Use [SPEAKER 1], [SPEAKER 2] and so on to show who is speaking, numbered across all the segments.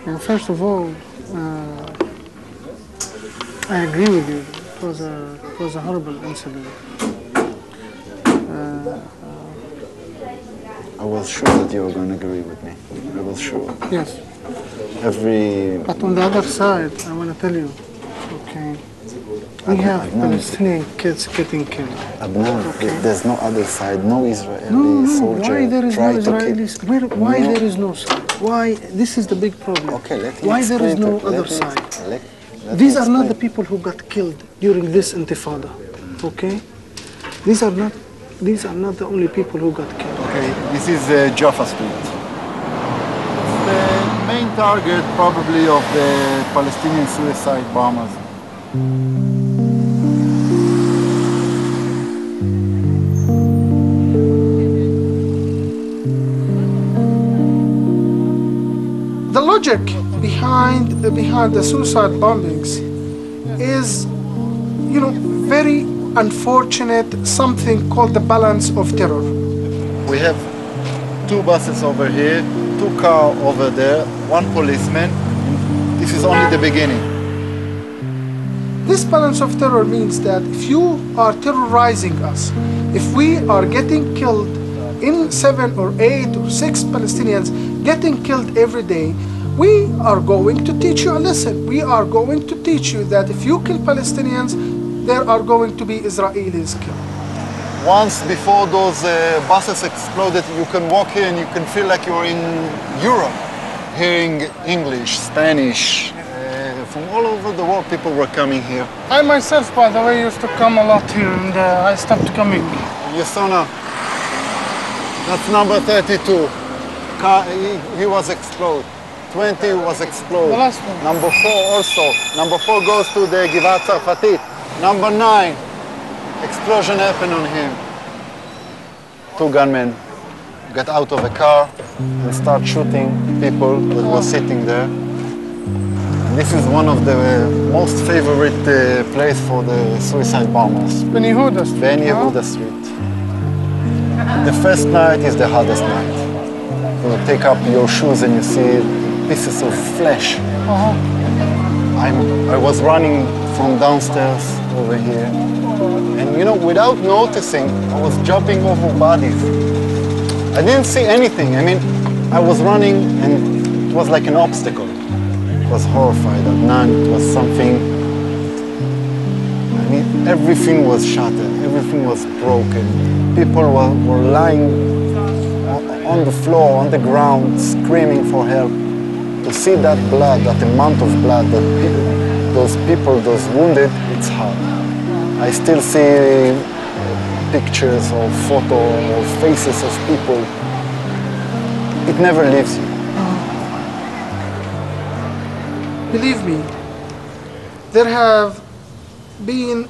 [SPEAKER 1] First of all, I agree with you. It was a horrible incident.
[SPEAKER 2] I was sure that you were going to agree with me. I was sure.
[SPEAKER 1] Yes.
[SPEAKER 2] But
[SPEAKER 1] on the other side, I want to tell you, okay, we have Palestinian kids getting killed.
[SPEAKER 2] Okay. There's no other side, no Israeli soldier.
[SPEAKER 1] Why there is no Israeli? Why there is no side? Why? This is the big problem.
[SPEAKER 2] Okay, let me
[SPEAKER 1] Why there is no
[SPEAKER 2] explain
[SPEAKER 1] other side? These are not the people who got killed during this Intifada. Okay, these are not the only people who got killed.
[SPEAKER 3] Okay, this is Jaffa Street. The main target probably of the Palestinian suicide bombers.
[SPEAKER 1] The logic behind the suicide bombings is, very unfortunate, something called the balance of terror.
[SPEAKER 3] We have 2 buses over here, 2 cars over there, 1 policeman. This is only the beginning.
[SPEAKER 1] This balance of terror means that if you are terrorizing us, if we are getting killed in 7 or 8 or 6 Palestinians getting killed every day, we are going to teach you a lesson. We are going to teach you that if you kill Palestinians, there are going to be Israelis killed.
[SPEAKER 3] Once before those buses exploded, you can walk here and you can feel like you're in Europe, hearing English, Spanish. From all over the world, people were coming here.
[SPEAKER 1] I myself, by the way, used to come a lot here, and I stopped coming.
[SPEAKER 3] Yasona, that's number 32. He was exploded. 20 was exploded.
[SPEAKER 1] The last one.
[SPEAKER 3] Number 4 also. Number 4 goes to the Givat Tzarfatit. Number 9, explosion happened on him. 2 gunmen got out of a car and start shooting people that were sitting there. And this is one of the most favorite place for the suicide bombers.
[SPEAKER 1] Ben Yehuda Street.
[SPEAKER 3] Ben Yehuda Street. The first night is the hardest night. You take up your shoes and you see pieces of flesh. I was running from downstairs over here, and without noticing, I was jumping over bodies. I didn't see anything. I mean, I was running and it was like an obstacle. I was horrified. Adnan, it was something. I mean, everything was shattered. Everything was broken. People were lying on the floor, on the ground, screaming for help. To see that blood, that amount of blood, those wounded, it's hard. I still see pictures or photos or faces of people. It never leaves you.
[SPEAKER 1] Believe me, there have been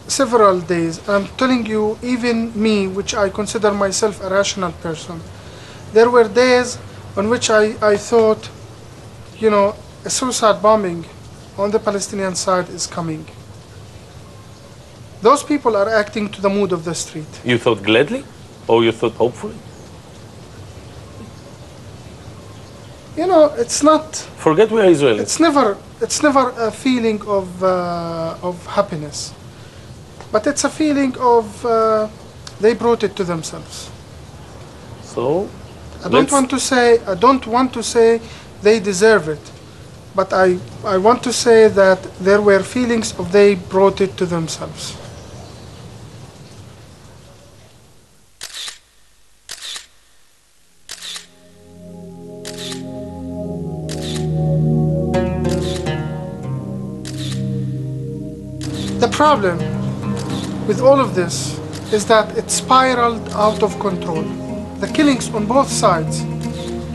[SPEAKER 1] several days, I'm telling you, even me, which I consider myself a rational person, there were days on which I thought, a suicide bombing on the Palestinian side is coming. Those people are acting to the mood of the street.
[SPEAKER 4] You thought gladly, or you thought hopefully?
[SPEAKER 1] It's not.
[SPEAKER 4] Forget we are Israelis.
[SPEAKER 1] It's never a feeling of happiness, but it's a feeling of they brought it to themselves.
[SPEAKER 4] So.
[SPEAKER 1] I don't want to say they deserve it, but I want to say that there were feelings of they brought it to themselves. The problem with all of this is that it spiraled out of control. The killings on both sides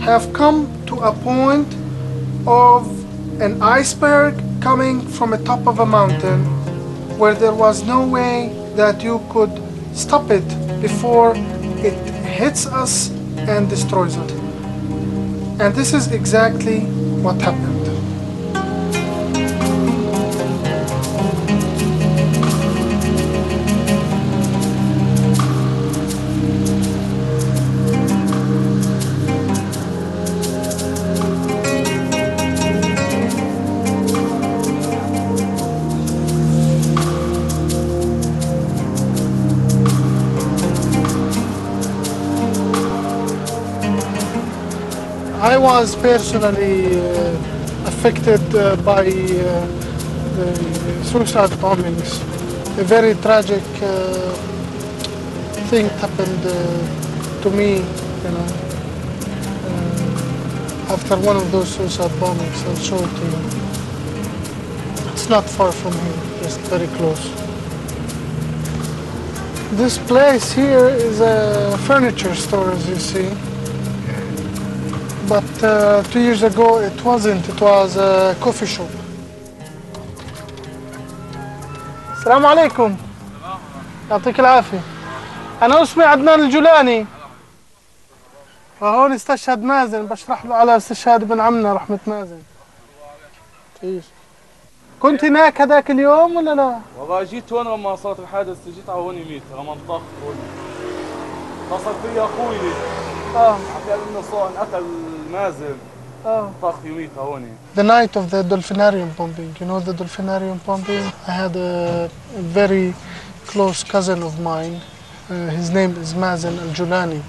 [SPEAKER 1] have come to a point of an iceberg coming from the top of a mountain where there was no way that you could stop it before it hits us and destroys it. And this is exactly what happened. I was personally affected by the suicide bombings. A very tragic thing happened to me, you know, after one of those suicide bombings. I'll show it to you. It's not far from here, just very close. This place here is a furniture store, as you see. But 2 years ago it wasn't, it was a coffee shop. السلام عليكم. يعطيك العافية. أنا اسمي عدنان الجولاني. وهون استشهد مازن، بشرح له على استشهاد ابن عمنا رحمة مازن. كنت هناك هذاك اليوم ولا لا؟
[SPEAKER 5] والله جيت هون لما صارت الحادث، جيت على هون يميت، لما انطخ اتصل في اخوي حكى لي انه صار انقتل مازن. طخ يميت هون.
[SPEAKER 1] The night of the dolphinarium bombing, you know the dolphinarium bombing? I had a very close cousin of mine. His name is Mazen Al-Julani.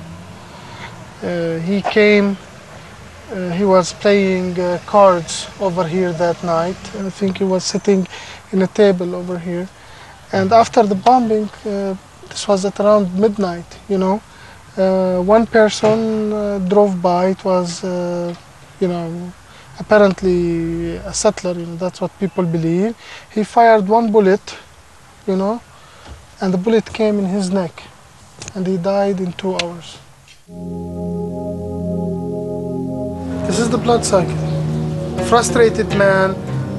[SPEAKER 1] He came, he was playing cards over here that night. I think he was sitting in a table over here. And after the bombing, this was at around midnight, you know. One person drove by. It was, you know, apparently a settler, you know, that's what people believe. He fired one bullet, you know, and the bullet came in his neck, and he died in 2 hours. This is the blood cycle. A frustrated man,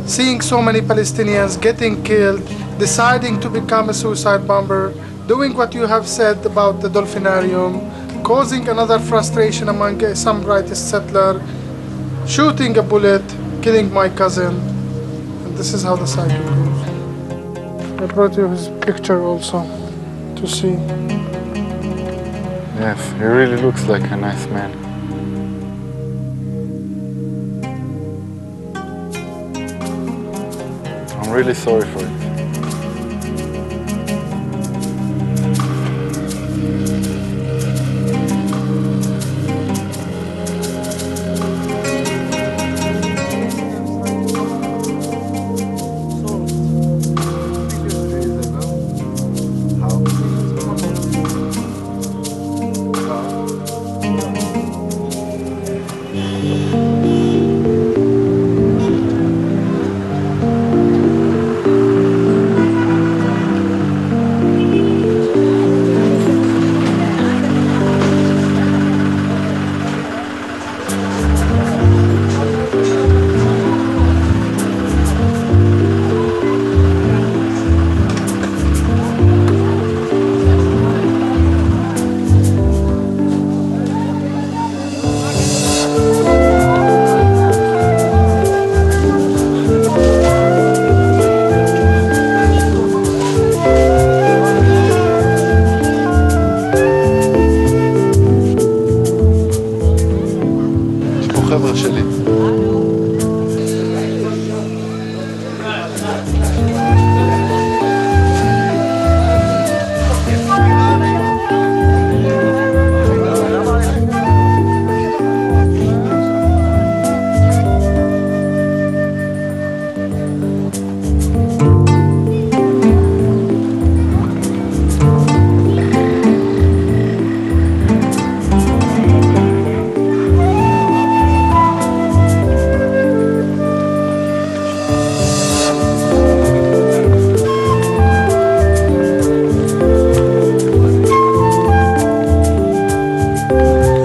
[SPEAKER 1] seeing so many Palestinians getting killed, deciding to become a suicide bomber, doing what you have said about the dolphinarium, causing another frustration among some rightist settler, shooting a bullet, killing my cousin, and this is how the cycle goes. I brought you his picture also to see.
[SPEAKER 3] Yes, he really looks like a nice man. I'm really sorry for it.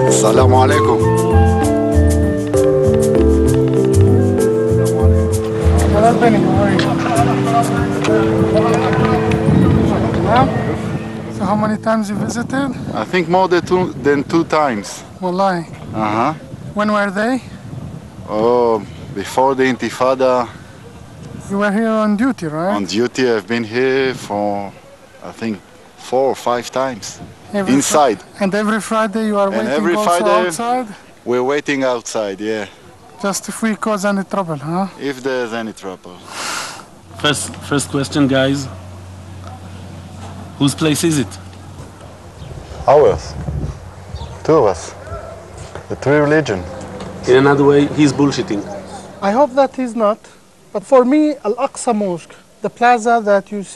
[SPEAKER 3] Assalamu alaikum.
[SPEAKER 1] Hello, Benny. How are you? So how many times you visited?
[SPEAKER 3] I think more than two times.
[SPEAKER 1] Wallahi.
[SPEAKER 3] Uh-huh.
[SPEAKER 1] When were they?
[SPEAKER 3] Oh, before the Intifada.
[SPEAKER 1] You were here on duty, right?
[SPEAKER 3] On duty, I've been here for, I think, 4 or 5 times. Inside.
[SPEAKER 1] And every Friday you are waiting
[SPEAKER 3] every
[SPEAKER 1] also
[SPEAKER 3] Friday
[SPEAKER 1] outside?
[SPEAKER 3] We're waiting outside, yeah.
[SPEAKER 1] Just if we cause any trouble, huh?
[SPEAKER 3] If there's any trouble.
[SPEAKER 4] First question, guys. Whose place is it?
[SPEAKER 3] Ours. 2 of us. The 3 religion.
[SPEAKER 4] In another way, he's bullshitting.
[SPEAKER 1] I hope that he's not. But for me, Al-Aqsa Mosque, the plaza that you see